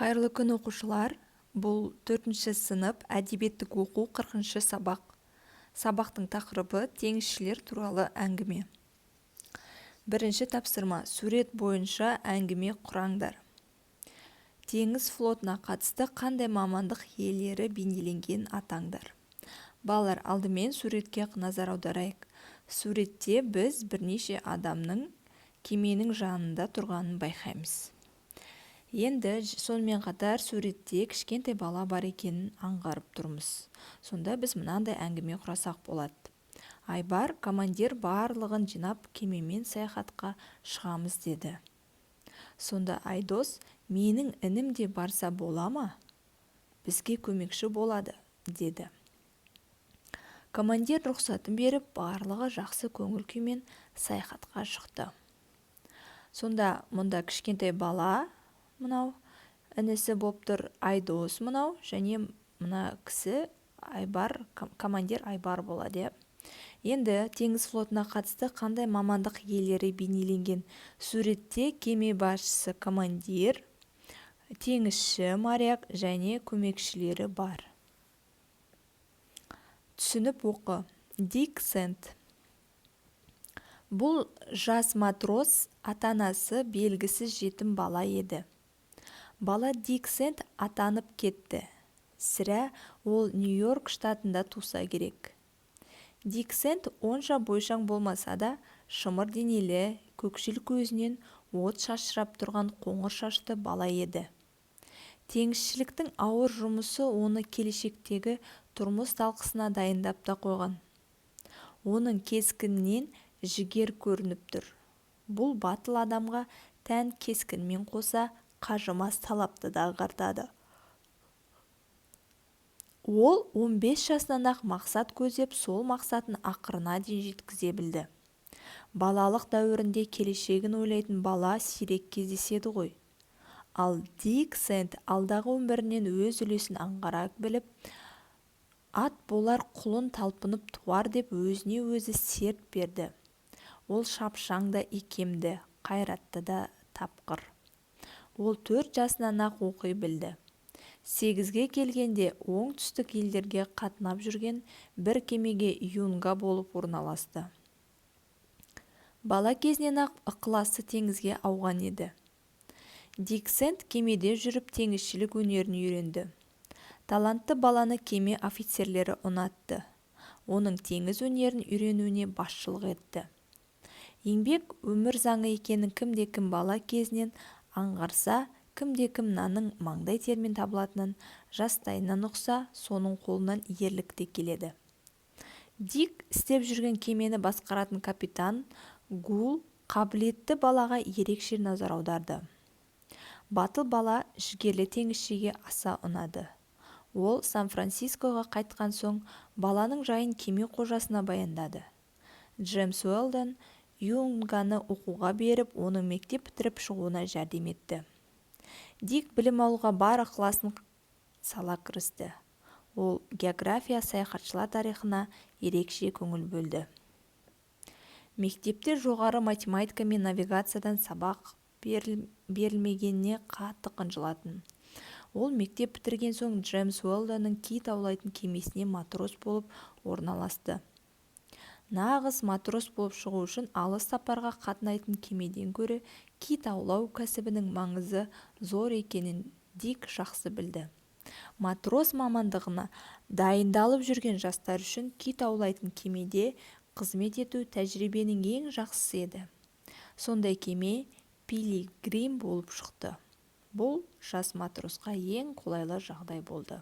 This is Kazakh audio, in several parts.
Қайырлы күн оқушылар. Бұл 4-ші сынып әдебиеттік оқу 40-шы сабақ. Сабақтың тақырыбы теңізшілер туралы әңгіме. Бірінші тапсырма: сурет бойынша әңгіме құраңдар. Теңіз флотына қатысты қандай мамандық иелері бейнеленген атаңдар. Балалар, алдымен суретке назар аударайық. Суретте біз бірнеше адамның кеменің жанында тұрғанын байқаймыз. Енді сонымен қатар суретте кішкентай бала бар екенін аңғарып тұрмыз. Сонда біз мынандай әңгіме құрасақ болады. Айбар, командир барлығын жинап кемемен саяхатқа шығамыз деді. Сонда Айдос, менің інім де барса бола ма? Бізге көмекші болады, деді. Командир рұқсатын беріп, барлығы жақсы көңіл күймен саяхатқа шықты. Сонда мұнда кішкентай бала, мынау інісі болып тұр, Айдос мынау, және мына кісі Айбар, командир Айбар болады. Енді теңіз флотына қатысты қандай мамандық иелері бейнеленген? Суретте кеме басшысы командир, теңізші моряк және көмекшілері бар. Түсініп оқы. Дик Сэнд. Бұл жас матрос ата-анасы белгісіз жетім бала еді. Бала Дик Сэнд атанып кетті. Сірә ол Нью-Йорк штатында туса керек. Дик Сэнд онша бойшаң болмаса да, шымыр денелі, көкшіл көзінен от шашырап тұрған қоңыр шашты бала еді. Теңізшіліктің ауыр жұмысы оны келешектегі тұрмыс талқысына дайындап та қойған. Оның кескінінен жігер көрініп тұр. Бұл батыл адамға тән кескінмен қоса қажымас талапты да ағартады. Ол 15 жасынан ақ мақсат көздеп, сол мақсатын ақырына дейін жеткізе білді. Балалық дәуірінде келешегін ойлайтын бала сирек кездеседі ғой. Ал Дик Сэнд алдағы өмірінен өз үлесін аңғара біліп, ат болар құлын талпынып туар деп өзіне өзі серт берді. Ол шапшаң да икемді, қайратты да тапқыр. Ол 4 жасынан ақ оқи білді. 8-ге келгенде оңтүстік елдерге қатынап жүрген бір кемеге юнга болып орналасты. Бала кезінен ақ ықыласы теңізге ауған еді. Дик Сэнд кемеде жүріп теңізшілік өнерін үйренді. Талантты баланы кеме офицерлері ұнатты. Оның теңіз өнерін үйренуіне басшылық етті. Еңбек өмір заңы екенін кімде-кім бала кезінен аңғарса, кімде-кім наның маңдай термен табылатынын жастайынан ұқса, соның қолынан ерлік те келеді. Дик істеп жүрген кемені басқаратын капитан Гул қабілетті балаға ерекше назар аударды. Батыл бала жігерлі теңізшіге аса ұнады. Ол Сан-Францискоға қайтқан соң баланың жайын кеме қожасына баяндады. Джеймс Уэлдон юнганы оқуға беріп, оның мектеп бітіріп шығуына жәрдем етті. Дик білім алуға бар ықыласын сала кірісті. Ол география, саяхатшылар тарихына ерекше көңіл бөлді. Мектепте жоғары математика мен навигациядан сабақ берілмегеніне қатты қынжылатын. Ол мектеп бітірген соң Джеймс Уэлдонның кит аулайтын кемесіне матрос болып орналасты. Нағыз матрос болып шығу үшін алыс сапарға қатынайтын кемеден гөрі кит аулау кәсібінің маңызы зор екенін Дик жақсы білді. Матрос мамандығына дайындалып жүрген жастар үшін кит аулайтын кемеде қызмет ету тәжірибенің ең жақсысы еді. Сондай кеме Пилигрим болып шықты. Бұл жас матросқа ең қолайлы жағдай болды.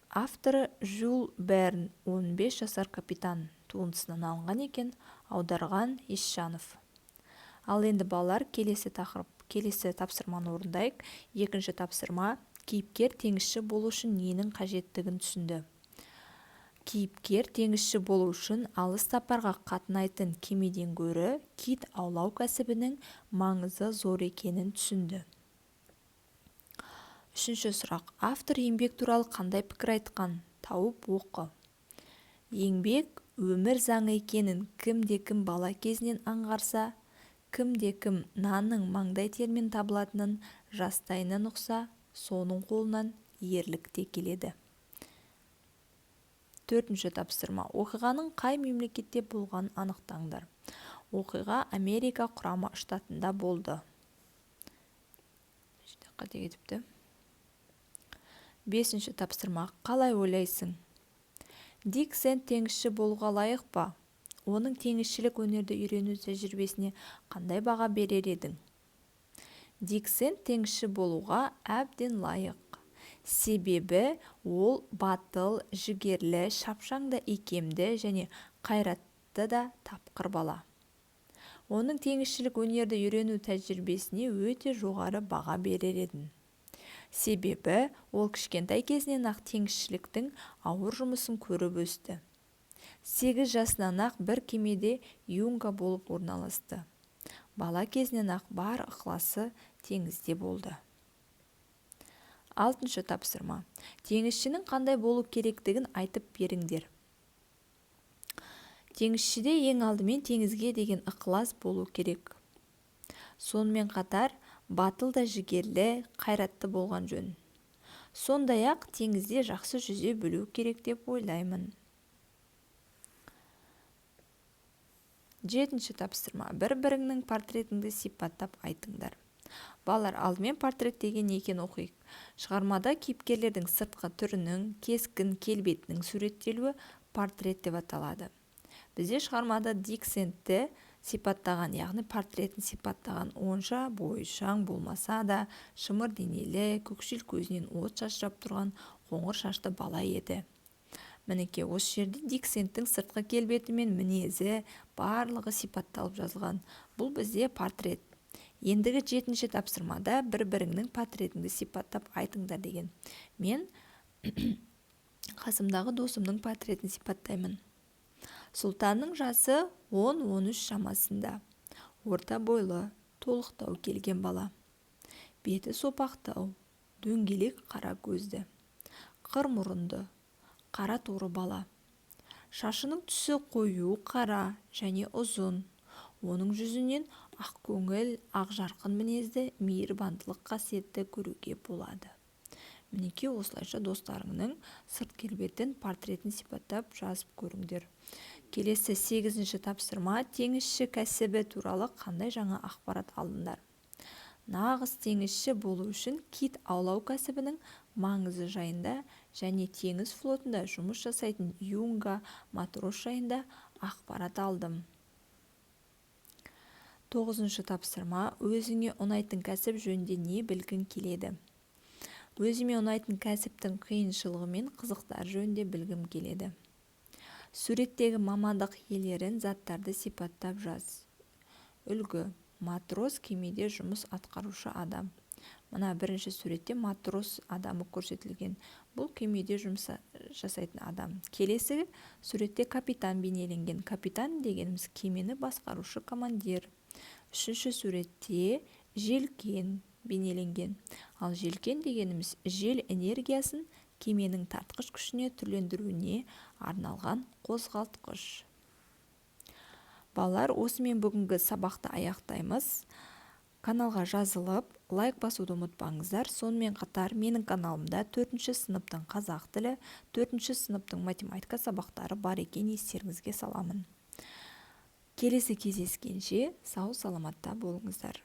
Авторы Жюль Берн, 15 жасар капитан туындысынан алынған екен, аударған Исжанов. Ал енді балалар, келесі тапсырманы орындайық. Екінші тапсырма: кейіпкер теңізші болу үшін ненің қажеттігін түсінді. Кейіпкер теңізші болу үшін алыс сапарға қатынайтын кемеден гөрі кит аулау кәсібінің маңызы зор екенін түсінді. Үшінші сұрақ: автор еңбек туралы қандай пікір айтқан? Тауып оқы. Еңбек өмір заңы екенін кімде-кім бала кезінен аңғарса, Кімде-кім нанның маңдай термен табылатынын жастайынан ұқса, соның қолынан ерлік те келеді. Төртінші тапсырма. Оқиғаның қай мемлекетте болғанын анықтаңдар. Оқиға Америка құрама штатында болды. Қате кетіпті. Бесінші тапсырма. Қалай ойлайсың? Дик сен теңізші болуға лайық па? Оның теңізшілік өнерді үйрену тәжірибесіне қандай баға берер едің? Дик сен теңізші болуға әбден лайық. Себебі ол батыл, жігерлі, шапшаң да икемді және қайратты да тапқыр бала. Оның теңізшілік өнерді үйрену тәжірибесіне өте жоғары баға берер едім. Себебі ол кішкентай кезінен ақ теңізшіліктің ауыр жұмысын көріп өсті. 8 жасынан ақ бір кемеде юнга болып орналасты. Бала кезінен ақ бар ықыласы теңізде болды. 6-шы тапсырма. Теңізшінің қандай болу керектігін айтып беріңдер. Теңізшіде ең алдымен теңізге деген ықылас болу керек. Сонымен қатар батыл да жігерлі, қайратты болған жөн. Сондай-ақ теңізде жақсы жүзе білу керек деп ойлаймын. 7-ші тапсырма. Бір-біріңнің портретіңді сипаттап айтыңдар. Балалар, алдымен портрет деген не екенін оқиық. Шығармада кейіпкерлердің сыртқы түрінің, кескін, келбетінің суреттелуі портрет деп аталады. Бізде шығармада Дик Сэндті сипаттаған, яғни портретін сипаттаған онша бойшаң болмаса да, шымыр денелі, көкшіл көзінен от шашырап тұрған қоңыр шашты бала еді. Мінекей, осы жерде Дик Сэндтің сыртқы келбеті мен мінезі барлығы сипатталып жазылған. Бұл бізде портрет. Ендігі 7-ші тапсырмада бір-біріңнің портретіңді сипаттап айтыңдар деген. Мен қасымдағы досымның портретін сипаттаймын. Сұлтанның жасы 10-13 шамасында. Орта бойлы, толықтау келген бала. Беті сопақтау, дөңгелек қара көзді. Қыр мұрынды, қара торы бала. Шашының түсі қою қара және ұзын. Оның жүзінен ақ көңіл, ақ жарқын мінезді, мейірбандылық қасиетті көруге болады. Мінекей, осылайша достарыңның сырт келбетін, портретін сипаттап жазып көріңдер. Келесі 8-ші тапсырма. Теңізші кәсібі туралы қандай жаңа ақпарат алдыңдар? Нағыз теңізші болу үшін кит аулау кәсібінің маңызы жайында және теңіз флотында жұмыс жасайтын юнга матрос жайында ақпарат алдым. 9-шы тапсырма. Өзіңе ұнайтын кәсіп жөнінде не білгің келеді? Өзіме ұнайтын кәсіптің қиыншылығы мен қызықтар жөнінде білгім келеді. Суреттегі мамандық иелерін, заттарды сипаттап жаз. Үлгі. Матрос кемеде жұмыс атқарушы адам. Мына бірінші суретте матрос адамы көрсетілген. Бұл кемеде жұмыс жасайтын адам. Келесі суретте капитан бейнеленген. Капитан дегеніміз кемені басқарушы командир. Үшінші суретте желкен бейнеленген. Ал желкен дегеніміз жел энергиясын кеменің тартқыш күшіне түрлендіруіне арналған қозғалтқыш. Балалар, осымен бүгінгі сабақты аяқтаймыз. Каналға жазылып, лайк басуды ұмытпаңыздар. Сонымен қатар менің каналымда 4-ші сыныптың қазақ тілі, 4-ші сыныптың математика сабақтары бар екен, естеріңізге саламын. Келесі кездескенше сау саламатта болыңыздар.